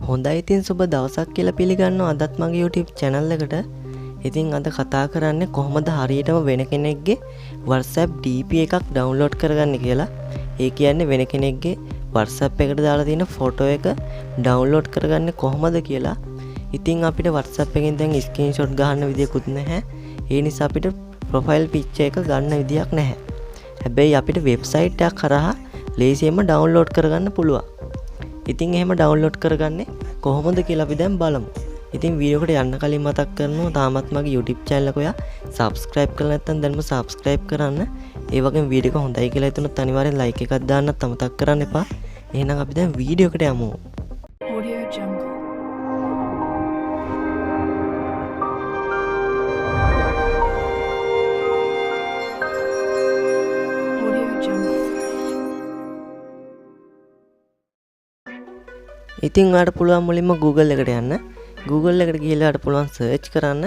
හොඳයි ඉතින් සුබ දවසක් කියලා පිළිගන්නවා අදත් මගේ YouTube channel එකට. ඉතින් අද කතා කරන්නේ කොහොමද හරියටම වෙන කෙනෙක්ගේ WhatsApp DP එකක් download කරගන්නේ කියලා. ඒ කියන්නේ වෙන කෙනෙක්ගේ WhatsApp එකට දාලා තියෙන ෆොටෝ එක download කරගන්නේ කොහොමද කියලා. ඉතින් අපිට WhatsApp එකෙන් දැන් screenshot ගන්න විදියකුත් නැහැ. ඒ නිසා අපිට profile picture එක ගන්න විදියක් නැහැ. හැබැයි අපිට website එකක් කරා ලේසියෙන්ම download කරගන්න පුළුවන්. ඉතින් එහෙම download කරගන්නේ කොහොමද කියලා අපි දැන් බලමු. ඉතින් වීඩියෝ එකට යන්න කලින් මතක් කරනවා තාමත් මගේ YouTube channel එක ඔයා subscribe කරලා නැත්නම් දැන්ම subscribe කරන්න. ඒ වගේම වීඩියෝ එක හොඳයි කියලා හිතුනොත් අනිවාර්යෙන් like එකක් දාන්නත් අමතක කරන්න එපා. එහෙනම් අපි දැන් වීඩියෝ එකට යමු. Audio Jungle. Audio Jungle. ඉතින් ඔයාලට පුළුවන් මුලින්ම Google එකට යන්න. Google එකට ගිහලා ඔයාලට පුළුවන් search කරන්න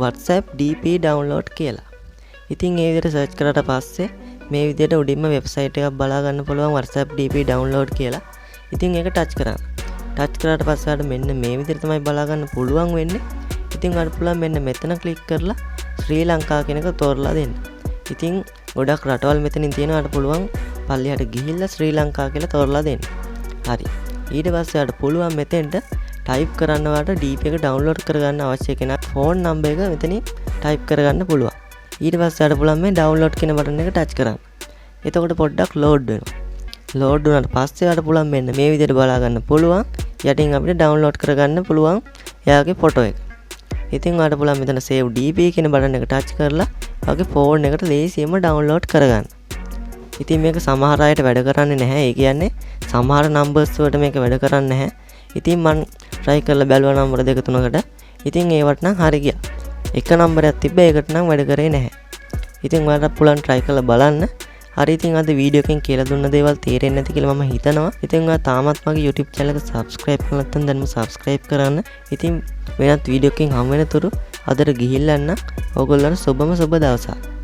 WhatsApp DP download කියලා. ඉතින් ඒ විදිහට search කරාට පස්සේ මේ විදිහට උඩින්ම website එකක් බලා ගන්න පුළුවන් WhatsApp DP download කියලා. ඉතින් ඒක touch කරන්න. touch කරාට පස්සේ ඔයාලට මෙන්න මේ විදිහට තමයි බලා ගන්න පුළුවන් වෙන්නේ. ඉතින් ඔයාලට පුළුවන් මෙන්න මෙතන click කරලා ශ්‍රී ලංකා කියන එක තෝරලා දෙන්න. ඉතින් ගොඩක් රටවල් මෙතනින් තියෙනවා. ඔයාලට පුළුවන් පල්ලියට ගිහිල්ලා ශ්‍රී ලංකා කියලා තෝරලා දෙන්න. හරි. ඊට පස්සේ ඔයාලට පුළුවන් මෙතෙන්ට type කරන්න ඔයාලට DP එක download කරගන්න අවශ්‍ය කෙනා phone number එක මෙතනින් type කරගන්න පුළුවන්. ඊට පස්සේ ඔයාලට පුළුවන් මේ download කියන button එක touch කරන්න. එතකොට පොඩ්ඩක් load වෙනවා. load වුණාට පස්සේ ඔයාලට පුළුවන් මෙන්න මේ විදිහට බලා ගන්න පුළුවන්. යටින් අපිට download කරගන්න පුළුවන් එයාගේ photo එක. ඉතින් ඔයාලට පුළුවන් මෙතන save DP කියන button එක touch කරලා ඔයාගේ phone එකට ලේසියෙන්ම download කරගන්න. ඉතින් මේක සමහර අයට වැඩ කරන්නේ නැහැ. ඒ කියන්නේ සමහර numbers වලට මේක වැඩ කරන්නේ නැහැ. ඉතින් මම try කරලා බැලුවා නම්බර දෙක තුනකට. ඉතින් ඒවට නම් හරි ගියා. එක නම්බරයක් තිබ්බ ඒකට නම් වැඩ කරේ නැහැ. ඉතින් ඔයාලට පුළුවන් try කරලා බලන්න. හරි ඉතින් අද වීඩියෝ එකෙන් කියලා දුන්න දේවල් තේරෙන්නේ නැති කියලා මම හිතනවා. ඉතින් ඔයා තාමත් මගේ YouTube channel එක subscribe කරලා නැත්නම් දැන්ම subscribe කරන්න. ඉතින් වෙනත් වීඩියෝ එකකින් හම් වෙනතුරු අදට ගිහිල්ලා යන්න. ඕගොල්ලන්ට සුබම සුබ දවසක්.